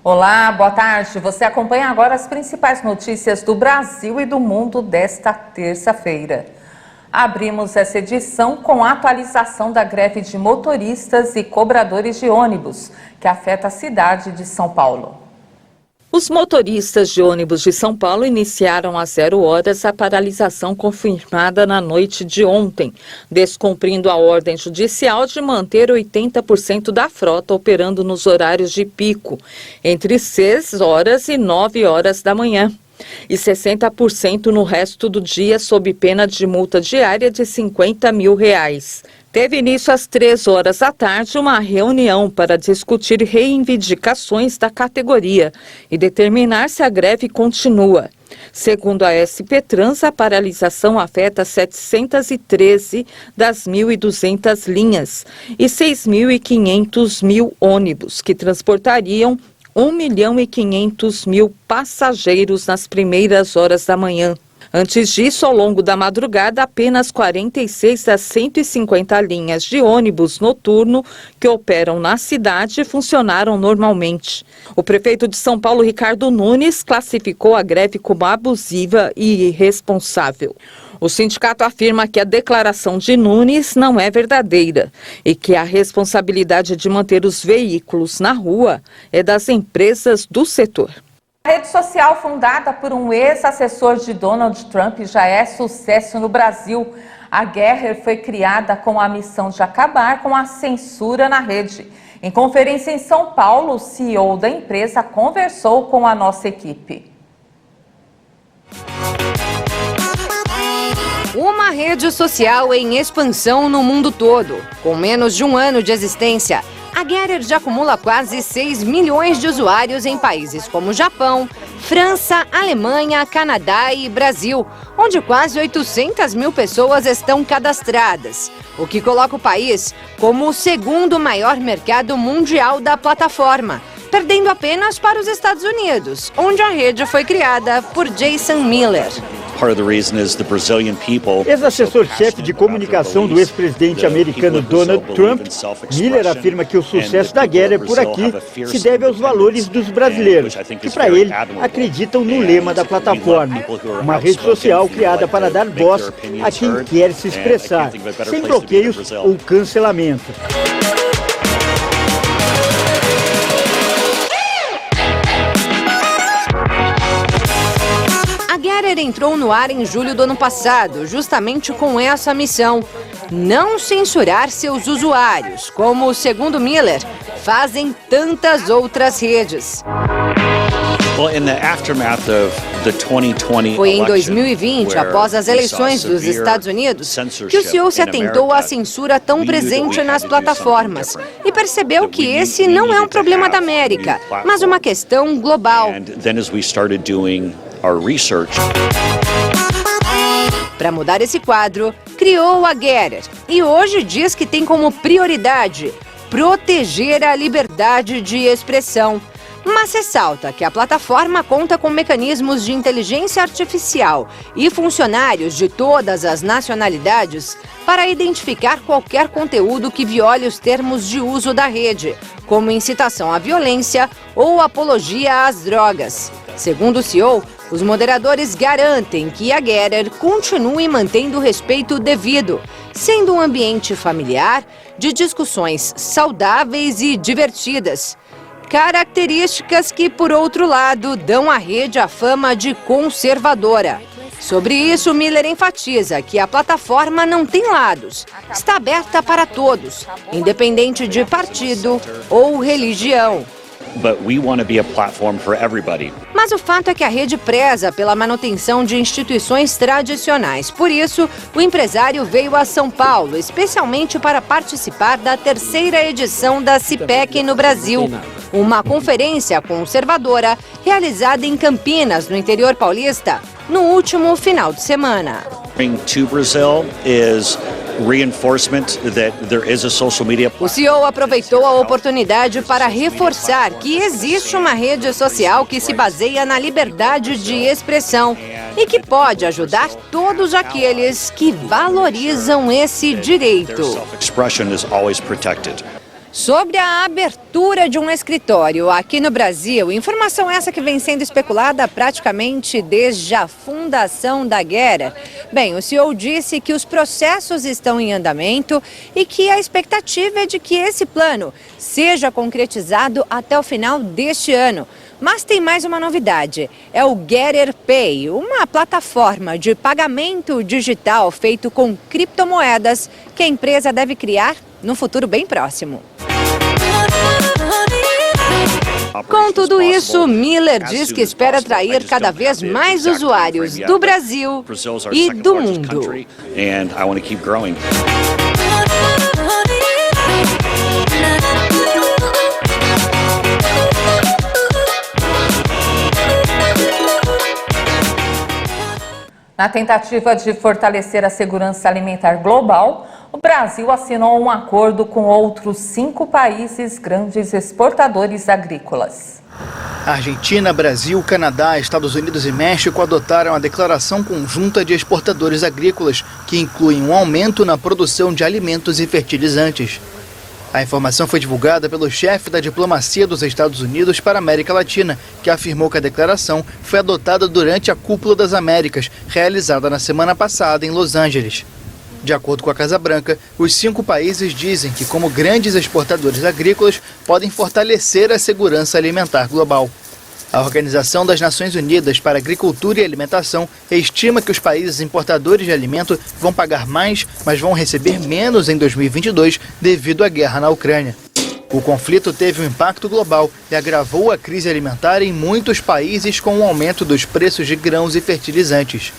Olá, boa tarde. Você acompanha agora as principais notícias do Brasil e do mundo desta terça-feira. Abrimos essa edição com a atualização da greve de motoristas e cobradores de ônibus, que afeta a cidade de São Paulo. Os motoristas de ônibus de São Paulo iniciaram às 0 horas a paralisação confirmada na noite de ontem, descumprindo a ordem judicial de manter 80% da frota operando nos horários de pico, entre 6 horas e 9 horas da manhã, e 60% no resto do dia sob pena de multa diária de R$50 mil. Teve início às 3 horas da tarde uma reunião para discutir reivindicações da categoria e determinar se a greve continua. Segundo a SP Trans, a paralisação afeta 713 das 1.200 linhas e 6.500 ônibus, que transportariam 1.500.000 passageiros nas primeiras horas da manhã. Antes disso, ao longo da madrugada, apenas 46 das 150 linhas de ônibus noturno que operam na cidade funcionaram normalmente. O prefeito de São Paulo, Ricardo Nunes, classificou a greve como abusiva e irresponsável. O sindicato afirma que a declaração de Nunes não é verdadeira e que a responsabilidade de manter os veículos na rua é das empresas do setor. A rede social fundada por um ex-assessor de Donald Trump já é sucesso no Brasil. A Getter foi criada com a missão de acabar com a censura na rede. Em conferência em São Paulo, o CEO da empresa conversou com a nossa equipe. Uma rede social em expansão no mundo todo. Com menos de um ano de existência, a Getter já acumula quase 6 milhões de usuários em países como Japão, França, Alemanha, Canadá e Brasil, onde quase 800 mil pessoas estão cadastradas, o que coloca o país como o segundo maior mercado mundial da plataforma, perdendo apenas para os Estados Unidos, onde a rede foi criada por Jason Miller. Ex-assessor-chefe de comunicação do ex-presidente americano Donald Trump, Miller afirma que o sucesso da Getter por aqui se deve aos valores dos brasileiros, que para ele acreditam no lema da plataforma, uma rede social criada para dar voz a quem quer se expressar, sem bloqueios ou cancelamento. A Getter entrou no ar em julho do ano passado, justamente com essa missão: não censurar seus usuários, como, segundo Miller, fazem tantas outras redes. Foi em 2020, após as eleições dos Estados Unidos, que o CEO se atentou à censura tão presente nas plataformas e percebeu que esse não é um problema da América, mas uma questão global. Para mudar esse quadro, criou a Getter e hoje diz que tem como prioridade proteger a liberdade de expressão. Mas ressalta que a plataforma conta com mecanismos de inteligência artificial e funcionários de todas as nacionalidades para identificar qualquer conteúdo que viole os termos de uso da rede, como incitação à violência ou apologia às drogas. Segundo o CEO, os moderadores garantem que a Getter continue mantendo o respeito devido, sendo um ambiente familiar, de discussões saudáveis e divertidas. Características que, por outro lado, dão à rede a fama de conservadora. Sobre isso, Miller enfatiza que a plataforma não tem lados, está aberta para todos, independente de partido ou religião. Mas o fato é que a rede preza pela manutenção de instituições tradicionais. Por isso, o empresário veio a São Paulo, especialmente para participar da 3ª edição da CPEC no Brasil, uma conferência conservadora realizada em Campinas, no interior paulista, no último final de semana. O CEO aproveitou a oportunidade para reforçar que existe uma rede social que se baseia na liberdade de expressão e que pode ajudar todos aqueles que valorizam esse direito. Sobre a abertura de um escritório aqui no Brasil, informação essa que vem sendo especulada praticamente desde a fundação da Gerer. Bem, o CEO disse que os processos estão em andamento e que a expectativa é de que esse plano seja concretizado até o final deste ano. Mas tem mais uma novidade, é o Gerer Pay, uma plataforma de pagamento digital feito com criptomoedas que a empresa deve criar num futuro bem próximo. Com tudo isso, Miller diz que espera atrair cada vez mais usuários do Brasil e do mundo. Na tentativa de fortalecer a segurança alimentar global, o Brasil assinou um acordo com outros 5 países grandes exportadores agrícolas. Argentina, Brasil, Canadá, Estados Unidos e México adotaram a Declaração Conjunta de Exportadores Agrícolas, que inclui um aumento na produção de alimentos e fertilizantes. A informação foi divulgada pelo chefe da diplomacia dos Estados Unidos para a América Latina, que afirmou que a declaração foi adotada durante a Cúpula das Américas, realizada na semana passada em Los Angeles. De acordo com a Casa Branca, os 5 países dizem que, como grandes exportadores agrícolas, podem fortalecer a segurança alimentar global. A Organização das Nações Unidas para Agricultura e Alimentação estima que os países importadores de alimento vão pagar mais, mas vão receber menos em 2022 devido à guerra na Ucrânia. O conflito teve um impacto global e agravou a crise alimentar em muitos países com o aumento dos preços de grãos e fertilizantes.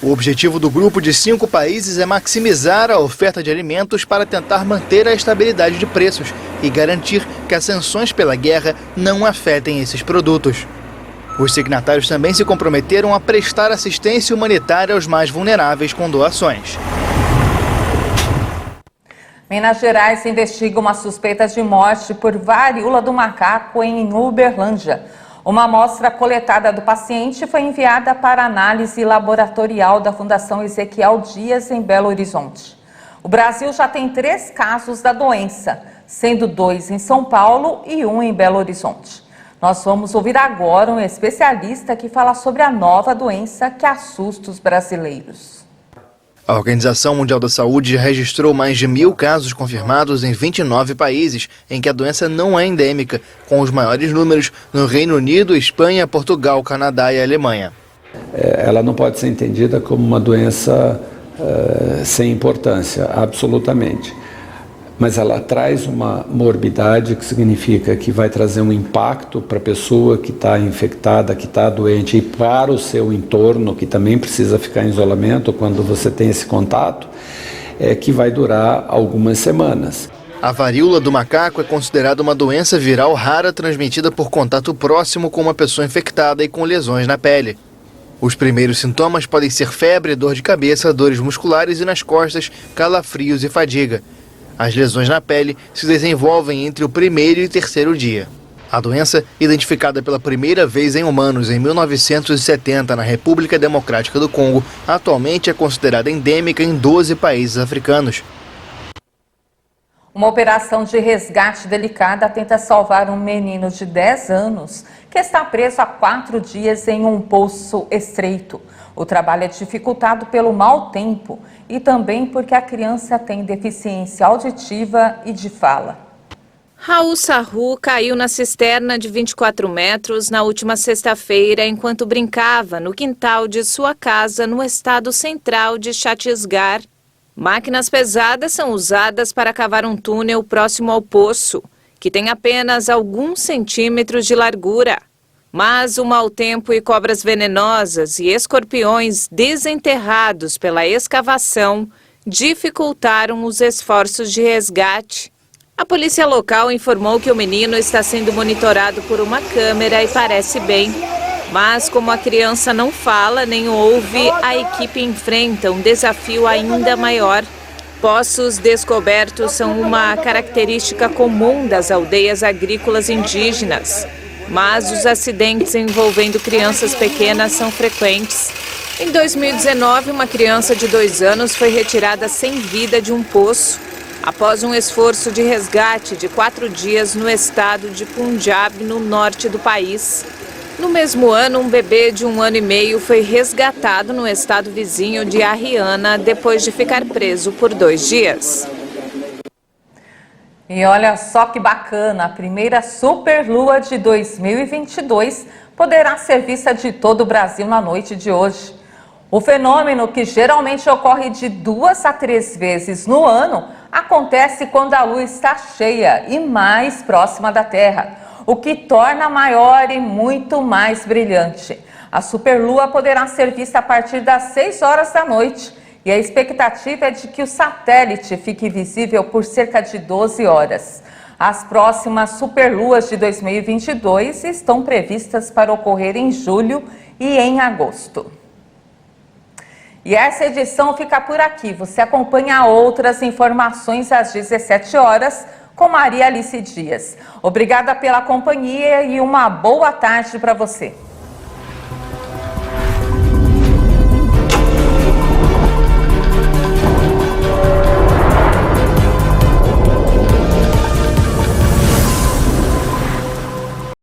O objetivo do grupo de 5 países é maximizar a oferta de alimentos para tentar manter a estabilidade de preços e garantir que as sanções pela guerra não afetem esses produtos. Os signatários também se comprometeram a prestar assistência humanitária aos mais vulneráveis com doações. Minas Gerais investiga uma suspeita de morte por varíola do macaco em Uberlândia. Uma amostra coletada do paciente foi enviada para análise laboratorial da Fundação Ezequiel Dias, em Belo Horizonte. O Brasil já tem 3 casos da doença, sendo 2 em São Paulo e 1 em Belo Horizonte. Nós vamos ouvir agora um especialista que fala sobre a nova doença que assusta os brasileiros. A Organização Mundial da Saúde já registrou mais de 1.000 casos confirmados em 29 países em que a doença não é endêmica, com os maiores números no Reino Unido, Espanha, Portugal, Canadá e Alemanha. Ela não pode ser entendida como uma doença sem importância, absolutamente. Mas ela traz uma morbidade, que significa que vai trazer um impacto para a pessoa que está infectada, que está doente, e para o seu entorno, que também precisa ficar em isolamento quando você tem esse contato, que vai durar algumas semanas. A varíola do macaco é considerada uma doença viral rara transmitida por contato próximo com uma pessoa infectada e com lesões na pele. Os primeiros sintomas podem ser febre, dor de cabeça, dores musculares e nas costas, calafrios e fadiga. As lesões na pele se desenvolvem entre o 1º e 3º dia. A doença, identificada pela primeira vez em humanos em 1970 na República Democrática do Congo, atualmente é considerada endêmica em 12 países africanos. Uma operação de resgate delicada tenta salvar um menino de 10 anos que está preso há 4 dias em um poço estreito. O trabalho é dificultado pelo mau tempo e também porque a criança tem deficiência auditiva e de fala. Raul Sarru caiu na cisterna de 24 metros na última sexta-feira enquanto brincava no quintal de sua casa no estado central de Chhattisgarh. Máquinas pesadas são usadas para cavar um túnel próximo ao poço, que tem apenas alguns centímetros de largura. Mas o mau tempo e cobras venenosas e escorpiões desenterrados pela escavação dificultaram os esforços de resgate. A polícia local informou que o menino está sendo monitorado por uma câmera e parece bem. Mas como a criança não fala nem ouve, a equipe enfrenta um desafio ainda maior. Poços descobertos são uma característica comum das aldeias agrícolas indígenas. Mas os acidentes envolvendo crianças pequenas são frequentes. Em 2019, uma criança de 2 anos foi retirada sem vida de um poço. após um esforço de resgate de 4 dias no estado de Punjab, no norte do país. No mesmo ano, um bebê de 1 ano e meio foi resgatado no estado vizinho de Haryana depois de ficar preso por 2 dias. E olha só que bacana, a primeira superlua de 2022 poderá ser vista de todo o Brasil na noite de hoje. O fenômeno, que geralmente ocorre de 2 a 3 vezes no ano, acontece quando a lua está cheia e mais próxima da Terra, o que torna maior e muito mais brilhante. A superlua poderá ser vista a partir das 6 horas da noite e a expectativa é de que o satélite fique visível por cerca de 12 horas. As próximas superluas de 2022 estão previstas para ocorrer em julho e em agosto. E essa edição fica por aqui. Você acompanha outras informações às 17 horas com Maria Alice Dias. Obrigada pela companhia e uma boa tarde para você.